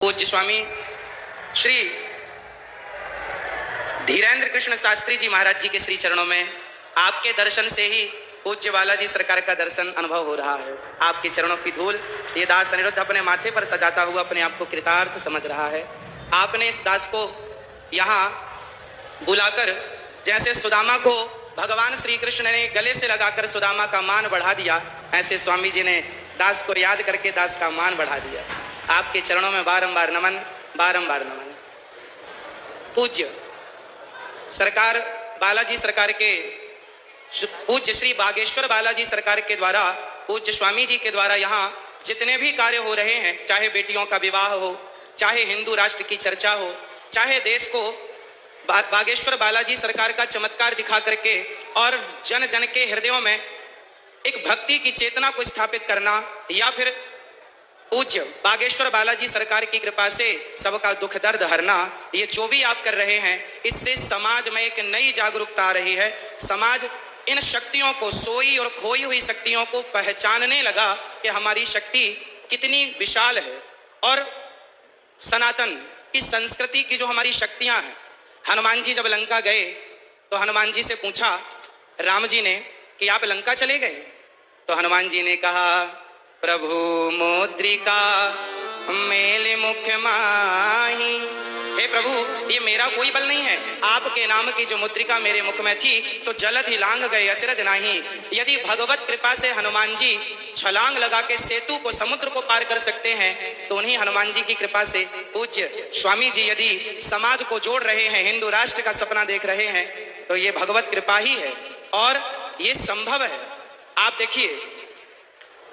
पूज्य स्वामी श्री धीरेन्द्र कृष्ण शास्त्री जी महाराज जी के श्री चरणों में आपके दर्शन से ही पूज्य बालाजी सरकार का दर्शन अनुभव हो रहा है। आपके चरणों की धूल ये दास अनिरुद्ध अपने माथे पर सजाता हुआ अपने आप को कृतार्थ समझ रहा है। आपने इस दास को यहाँ बुलाकर जैसे सुदामा को भगवान श्री कृष्ण ने गले से लगाकर सुदामा का मान बढ़ा दिया, ऐसे स्वामी जी ने दास को याद करके दास का मान बढ़ा दिया। आपके चरणों में बारंबार नमन, बारंबार नमन। पूज्य सरकार बालाजी सरकार के पूज्य श्री बागेश्वर बालाजी सरकार के द्वारा पूज्य स्वामी जी के द्वारा यहाँ जितने भी कार्य हो रहे हैं, चाहे बेटियों का विवाह हो, चाहे हिंदू राष्ट्र की चर्चा हो, चाहे देश को बागेश्वर बालाजी सरकार का चमत्कार दिखा करके और जन जन के हृदयों में एक भक्ति की चेतना को स्थापित करना, या फिर पूज्य बागेश्वर बालाजी सरकार की कृपा से सबका दुख दर्द हरना, ये जो भी आप कर रहे हैं, इससे समाज में एक नई जागरूकता आ रही है। समाज इन शक्तियों को, सोई और खोई हुई शक्तियों को पहचानने लगा कि हमारी शक्ति कितनी विशाल है। और सनातन की संस्कृति की जो हमारी शक्तियां हैं, हनुमान जी जब लंका गए तो हनुमान जी से पूछा राम जी ने कि आप लंका चले गए? तो हनुमान जी ने कहा, प्रभु मुद्रिका मेले मुख माही। हे प्रभु, ये मेरा कोई बल नहीं है, आपके नाम की जो मुद्रिका मेरे मुख में थी तो जलद ही लांग गए अचरज नाही। यदि भगवत कृपा से हनुमान जी छलांग लगा के सेतु को, समुद्र को पार कर सकते हैं, तो उन्हीं हनुमान जी की कृपा से पूज्य स्वामी जी यदि समाज को जोड़ रहे हैं, हिंदू राष्ट्र का सपना देख रहे हैं, तो ये भगवत कृपा ही है और ये संभव है। आप देखिए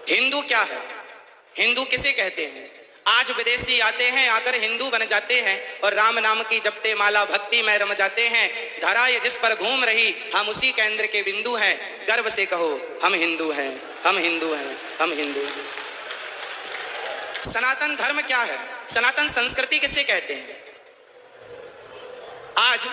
हिंदू क्या है, हिंदू किसे कहते हैं? आज विदेशी आते हैं, आकर हिंदू बन जाते हैं और राम नाम की जपते माला भक्ति में रम जाते हैं। धरा ये जिस पर घूम रही, हम उसी केंद्र के बिंदु हैं। गर्व से कहो हम हिंदू हैं, हम हिंदू हैं, हम हिंदू हैं। सनातन धर्म क्या है? सनातन संस्कृति किसे कहते हैं? आज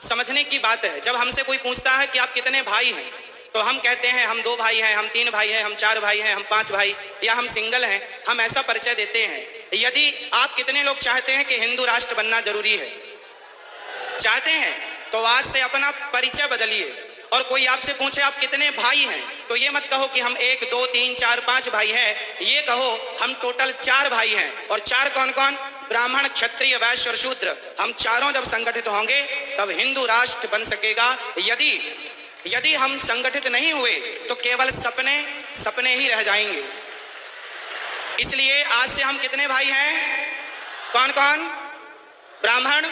समझने की बात है। जब हमसे कोई पूछता है कि आप कितने भाई हैं, तो हम कहते हैं हम 2 भाई हैं, हम 3 भाई हैं, हम 4 भाई हैं, हम 5 भाई, या हम सिंगल हैं। हम ऐसा परिचय देते हैं। यदि आप कितने लोग चाहते हैं कि हिंदू राष्ट्र बनना जरूरी है, चाहते हैं, तो आज से अपना परिचय बदलिए। और कोई आपसे पूछे आप कितने भाई हैं, तो ये मत कहो कि हम 1 2 3 4 5 भाई हैं, ये कहो हम टोटल 4 भाई हैं। और 4 कौन कौन? ब्राह्मण, क्षत्रिय, वैश्य और शूद्र। हम चारों जब संगठित होंगे तब हिंदू राष्ट्र बन सकेगा। यदि हम संगठित नहीं हुए तो केवल सपने सपने ही रह जाएंगे। इसलिए आज से हम कितने भाई हैं? कौन कौन? ब्राह्मण,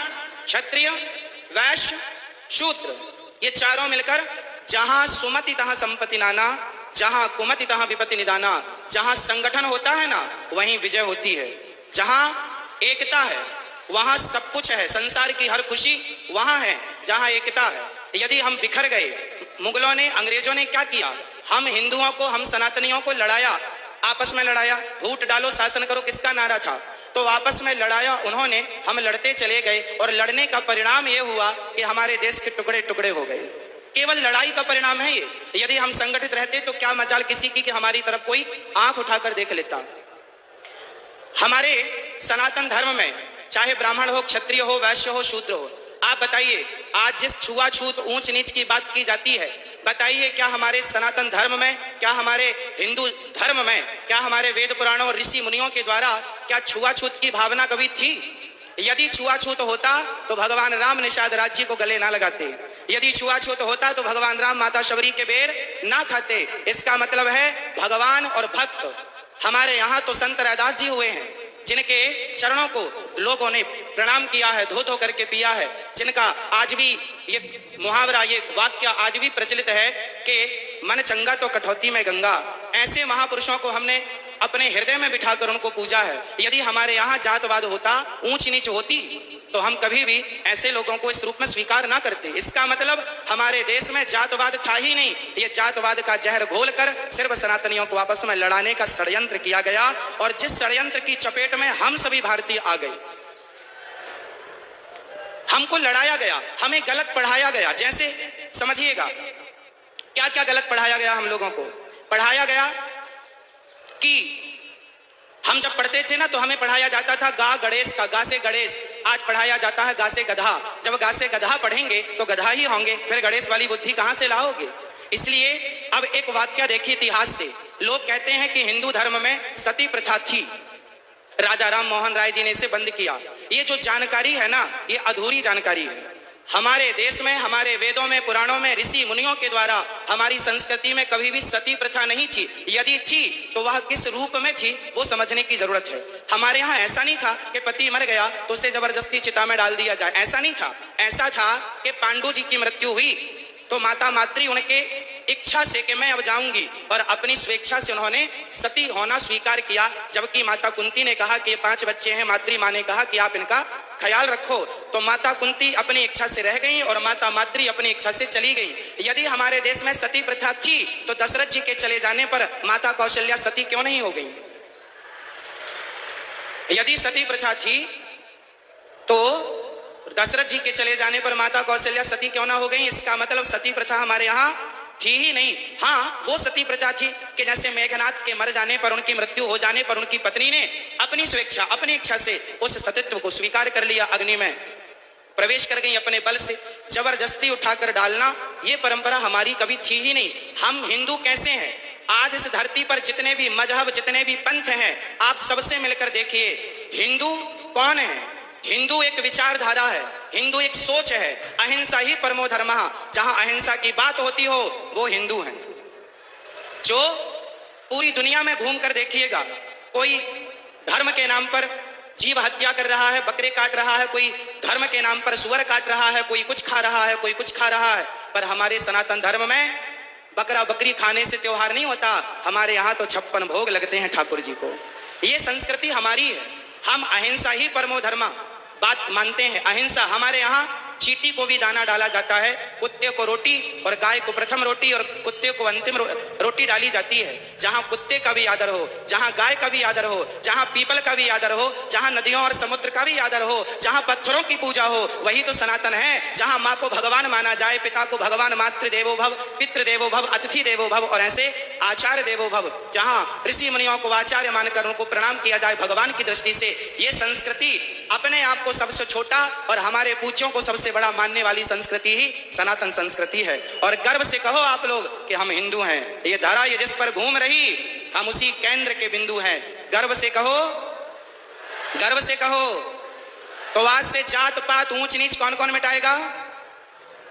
क्षत्रिय, वैश्य, शूद्र। ये चारों मिलकर जहां सुमति तहां संपत्ति नाना, जहां कुमति तहां विपत्ति निदाना। जहां संगठन होता है ना, वहीं विजय होती है। जहां एकता है वहां सब कुछ है। संसार की हर खुशी वहां है जहां एकता है। यदि हम बिखर गए, मुगलों ने, अंग्रेजों ने क्या किया? हम हिंदुओं को, हम सनातनियों को लड़ाया, आपस में लड़ाया। फूट डालो शासन करो किसका नारा था? तो आपस में लड़ाया उन्होंने, हम लड़ते चले गए और लड़ने का परिणाम ये हुआ कि हमारे देश के टुकड़े टुकड़े हो गए। केवल लड़ाई का परिणाम है ये। यदि हम संगठित रहते तो क्या मजाल किसी की कि हमारी तरफ कोई आंख उठाकर देख लेता। हमारे सनातन धर्म में चाहे ब्राह्मण हो, क्षत्रिय हो, वैश्य हो, शूद्र हो, आप बताइए, आज जिस छुआछूत ऊंच नीच की बात की जाती है, बताइए क्या हमारे सनातन धर्म में, क्या हमारे हिंदू धर्म में, क्या हमारे वेद पुराणों और ऋषि मुनियों के द्वारा क्या छुआछूत की भावना कभी थी? यदि छुआछूत होता तो भगवान राम निषाद राज्य को गले ना लगाते। यदि छुआछूत होता तो भगवान राम माता शबरी के बेर ना खाते। इसका मतलब है भगवान और भक्त। हमारे यहाँ तो संत रैदास जी हुए हैं, जिनके चरणों को लोगों ने प्रणाम किया है, धो धो करके पिया है, जिनका आज भी ये मुहावरा, ये वाक्य आज भी प्रचलित है कि मन चंगा तो कठौती में गंगा। ऐसे महापुरुषों को हमने अपने हृदय में बिठाकर उनको पूजा है। यदि हमारे यहाँ जातवाद होता, ऊंच नीच होती, तो हम कभी भी ऐसे लोगों को इस रूप में स्वीकार ना करते। इसका मतलब हमारे देश में जातवाद था ही नहीं। ये जातवाद का जहर घोलकर सिर्फ सनातनियों को आपस में लड़ाने का षड्यंत्र किया गया, और जिस षड्यंत्र की चपेट में हम सभी भारतीय आ गए। हमको लड़ाया गया, हमें गलत पढ़ाया गया। जैसे समझिएगा क्या क्या गलत पढ़ाया गया। हम लोगों को पढ़ाया गया कि हम जब पढ़ते थे ना तो हमें पढ़ाया जाता था गा गणेश का, गा से गणेश। आज पढ़ाया जाता है गा से गधा। जब गा से गधा पढ़ेंगे तो गधा ही होंगे, फिर गणेश वाली बुद्धि कहां से लाओगे? इसलिए अब एक वाक्य देखिए इतिहास से। लोग कहते हैं कि हिंदू धर्म में सती प्रथा थी, राजा राम मोहन राय जी ने इसे बंद किया। ये जो जानकारी है ना, ये अधूरी जानकारी है। हमारे देश में, हमारे वेदों में, पुराणों में, ऋषि मुनियों के द्वारा हमारी संस्कृति में कभी भी सती प्रथा नहीं थी। यदि थी तो वह किस रूप में थी वो समझने की जरूरत है। हमारे यहाँ ऐसा नहीं था कि पति मर गया तो उसे जबरदस्ती चिता में डाल दिया जाए, ऐसा नहीं था। ऐसा था कि पांडु जी की मृत्यु हुई तो माता मातृ उनके इच्छा से कि मैं अब जाऊंगी, और अपनी स्वेच्छा से उन्होंने सती होना स्वीकार किया। जबकि माता कुंती ने कहा कि ये 5 बच्चे हैं, मातृ माँ ने कहा कि आप इनका ख्याल रखो। तो माता कुंती अपनी इच्छा से रह गई और माता मातृ अपनी इच्छा से चली गई। यदि हमारे देश में सती प्रथा थी तो दशरथ जी के चले जाने पर माता कौशल्या सती क्यों नहीं हो गई? यदि सती प्रथा थी तो दशरथ जी के चले जाने पर माता कौशल्या सती क्यों ना हो गई? इसका मतलब सती प्रथा हमारे यहाँ थी ही नहीं। हाँ, वो सती प्रथा थी कि जैसे मेघनाथ के मर जाने पर, उनकी मृत्यु हो जाने पर उनकी पत्नी ने अपनी स्वेच्छा, अपनी इच्छा से उस सतीत्व को स्वीकार कर लिया, अग्नि में प्रवेश कर गई अपने बल से। जबरदस्ती उठाकर डालना ये परंपरा हमारी कभी थी ही नहीं। हम हिंदू कैसे हैं? आज इस धरती पर जितने भी मजहब, जितने भी पंथ हैं, आप सबसे मिलकर देखिए हिंदू कौन है। हिंदू एक विचारधारा है, हिंदू एक सोच है। अहिंसा ही परमो धर्मः, जहां अहिंसा की बात होती हो वो हिंदू हैं। जो पूरी दुनिया में घूम कर देखिएगा, कोई धर्म के नाम पर जीव हत्या कर रहा है, बकरे काट रहा है, कोई धर्म के नाम पर सुअर काट रहा है, कोई कुछ खा रहा है, कोई कुछ खा रहा है। पर हमारे सनातन धर्म में बकरा बकरी खाने से त्योहार नहीं होता। हमारे यहाँ तो 56 भोग लगते हैं ठाकुर जी को। ये संस्कृति हमारी है। हम अहिंसा ही परमो धर्मः बात मानते हैं। अहिंसा हमारे यहाँ चींटी को भी दाना डाला जाता है, कुत्ते को रोटी और गाय को प्रथम रोटी और कुत्ते को अंतिम रोटी डाली जाती है। जहां कुत्ते का भी आदर हो, जहां गाय का भी आदर हो, जहां पीपल का भी आदर हो, जहां नदियों और समुद्र का भी आदर हो, जहां पत्थरों की पूजा हो, वही तो सनातन है। जहां माँ को भगवान माना जाए, पिता को भगवान, मातृ देवो भव, पितृ देवो भव, अतिथि देवो भव और ऐसे आचार्य देवो भव। जहां ऋषि मुनियों को आचार्य मानकर उनको प्रणाम किया जाए भगवान की दृष्टि से। ये संस्कृति अपने आप को सबसे छोटा और हमारे पूज्यों को सबसे बड़ा मानने वाली संस्कृति ही सनातन संस्कृति है। और गर्व से कहो आप लोग कि हम हिंदू हैं। ये धारा ये जिस पर घूम रही, हम उसी केंद्र के बिंदु हैं। गर्व से कहो, गर्व से कहो। तो आज से जात पात ऊंच नीच कौन कौन मिटाएगा?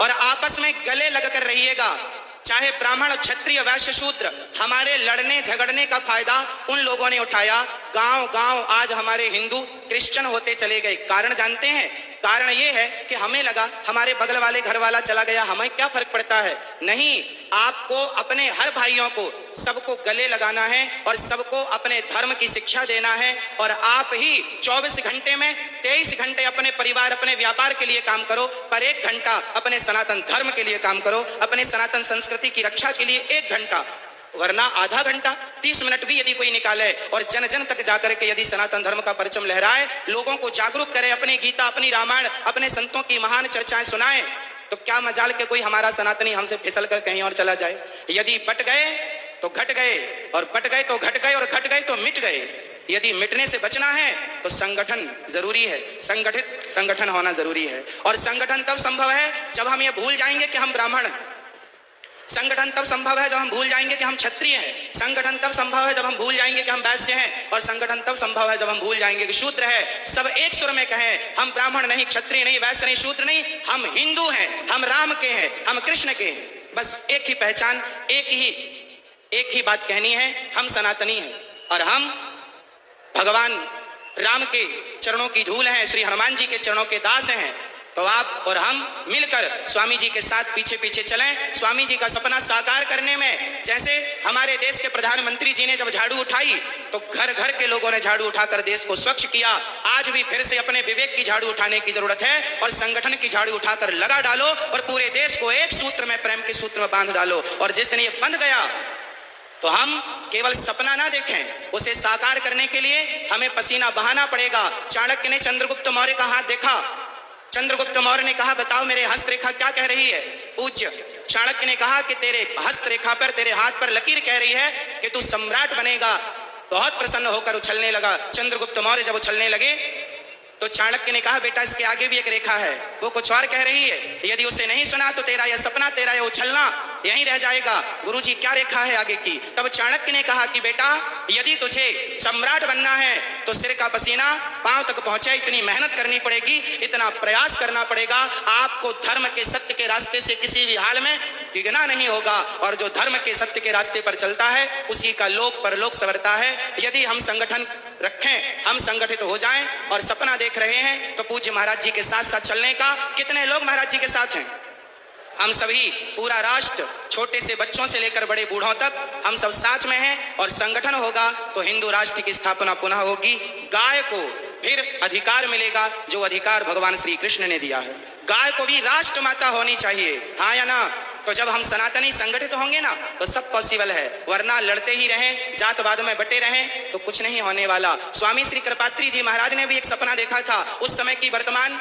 और आपस में गले लगकर रहिएगा। चाहे ब्राह्मण, क्षत्रिय, वैश्य, शूद्र, हमारे लड़ने झगड़ने का फायदा उन लोगों ने उठाया। गांव गांव आज हमारे हिंदू क्रिश्चियन होते चले गए। कारण जानते हैं? कारण ये है कि हमें लगा हमारे बगल वाले घर वाला चला गया, हमें क्या फर्क पड़ता है। नहीं, आपको अपने हर भाइयों को सबको गले लगाना है और सबको अपने धर्म की शिक्षा देना है। और आप ही 24 घंटे में 23 घंटे अपने परिवार, अपने व्यापार के लिए काम करो, पर 1 घंटा अपने सनातन धर्म के लिए काम करो, अपने सनातन संस्कृति की रक्षा के लिए 1 घंटा। वरना आधा घंटा 30 मिनट भी यदि कोई निकाले और जन जन तक जाकर के यदि सनातन धर्म का परचम लहराए, लोगों को जागरूक करे, अपनी गीता, अपनी रामायण, अपने संतों की महान चर्चाएं सुनाए, तो क्या मजाल के कोई हमारा सनातनी हमसे फिसल कर कहीं और चला जाए। यदि बट गए तो घट गए, और बट गए तो घट गए, और घट गए तो मिट गए। यदि मिटने से बचना है तो संगठन जरूरी है, संगठित संगठन होना जरूरी है। और संगठन तब संभव है जब हम ये भूल जाएंगे कि हम ब्राह्मण हैं। संगठन तब संभव है जब हम भूल जाएंगे कि हम क्षत्रिय हैं। संगठन तब संभव है जब हम भूल जाएंगे कि हम वैश्य हैं। और संगठन तब संभव है जब हम भूल जाएंगे कि शूद्र है। सब एक सुर में कहें, हम ब्राह्मण नहीं, क्षत्रिय नहीं, वैश्य नहीं, शूद्र नहीं, हम हिंदू हैं, हम राम के हैं, हम कृष्ण के हैं। बस एक ही पहचान, एक ही बात कहनी है, हम सनातनी हैं और हम भगवान राम के चरणों की धूल हैं, श्री हनुमान जी के चरणों के दास हैं। तो आप और हम मिलकर स्वामी जी के साथ पीछे पीछे चलें, स्वामी जी का सपना साकार करने में। जैसे हमारे देश के प्रधानमंत्री जी ने जब झाड़ू उठाई तो घर घर के लोगों ने झाड़ू उठाकर देश को स्वच्छ किया। आज भी फिर से अपने विवेक की झाड़ू उठाने की जरूरत है और संगठन की झाड़ू उठाकर लगा डालो और पूरे देश को एक सूत्र में, प्रेम के सूत्र में बांध डालो। और जिस दिन ये बंध गया तो हम केवल सपना ना देखें, उसे साकार करने के लिए हमें पसीना बहाना पड़ेगा। चाणक्य ने चंद्रगुप्त मौर्य का हाथ देखा। चंद्रगुप्त मौर्य ने कहा, बताओ मेरे हस्तरेखा क्या कह रही है। पूज्य चाणक्य ने कहा कि तेरे हस्तरेखा पर, तेरे हाथ पर लकीर कह रही है कि तू सम्राट बनेगा। बहुत प्रसन्न होकर उछलने लगा। चंद्रगुप्त मौर्य जब उछलने लगे तो चाणक्य ने कहा, बेटा इसके आगे भी एक रेखा है, वो कुछ और कह रही है, यदि उसे नहीं सुना तो तेरा यह सपना, तेरा यह उछलना यहीं रह जाएगा। गुरुजी क्या रेखा है आगे की? तब चाणक्य ने कहा कि बेटा यदि तुझे सम्राट बनना है तो सिर का पसीना पांव तक पहुंचे, इतनी मेहनत करनी पड़ेगी, इतना प्रयास करना पड़ेगा। आपको धर्म के सत्य के रास्ते से किसी भी हाल में डिगना नहीं होगा, और जो धर्म के सत्य के रास्ते पर चलता है उसी का लोक परलोक संवरता है। यदि हम संगठन रखें, हम संगठित हो जाएं और सपना देख रहे हैं तो पूज्य महाराज जी के साथ साथ चलने का कितने लोग महाराज जी के साथ हैं? हम सभी, पूरा राष्ट्र, छोटे से बच्चों से लेकर बड़े बूढ़ों तक हम सब साथ में हैं, और संगठन होगा तो हिंदू राष्ट्र की स्थापना पुनः होगी। गाय को फिर अधिकार मिलेगा जो अधिकार भगवान श्री कृष्ण ने दिया है। गाय को भी राष्ट्र माता होनी चाहिए, हाँ या ना? तो जब हम सनातनी संगठित होंगे ना तो सब पॉसिबल है, वरना लड़ते ही रहें, जातवाद में बटे रहें तो कुछ नहीं होने वाला। स्वामी श्री कृपात्री जी महाराज ने भी एक सपना देखा था। उस समय की वर्तमान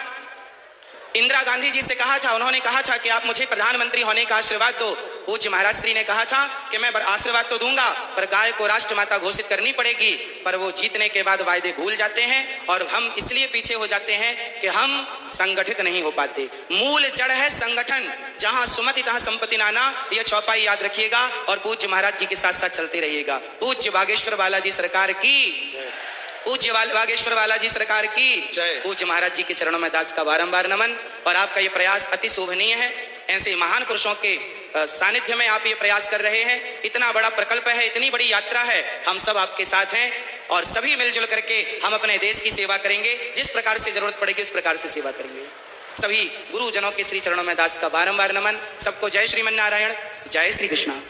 इंदिरा गांधी जी से कहा था, उन्होंने कहा था कि आप मुझे प्रधानमंत्री होने का आशीर्वाद दो। पूज्य महाराज श्री ने कहा था कि मैं आशीर्वाद तो दूंगा पर गाय को राष्ट्रमाता घोषित करनी पड़ेगी, पर वो जीतने के बाद वायदे भूल जाते हैं और हम इसलिए पीछे हो जाते हैं कि हम संगठित नहीं हो पाते। मूल जड़ है संगठन, जहां सुमति तहां संपत्ति नाना, यह चौपाई याद रखिएगा और पूज्य महाराज जी के साथ साथ चलते रहिएगा। पूज्य बागेश्वर बालाजी सरकार की, पूज्य बागेश्वर बालाजी सरकार की, पूज्य महाराज जी के चरणों में दास का बारंबार नमन। और आपका ये प्रयास अति शोभनीय है, ऐसे महान पुरुषों के सानिध्य में आप ये प्रयास कर रहे हैं। इतना बड़ा प्रकल्प है, इतनी बड़ी यात्रा है, हम सब आपके साथ हैं और सभी मिलजुल करके हम अपने देश की सेवा करेंगे। जिस प्रकार से जरूरत पड़ेगी उस प्रकार से सेवा करेंगे। सभी गुरुजनों के श्री चरणों में दास का बारंबार नमन। सबको जय श्रीमन नारायण, जय श्री कृष्ण।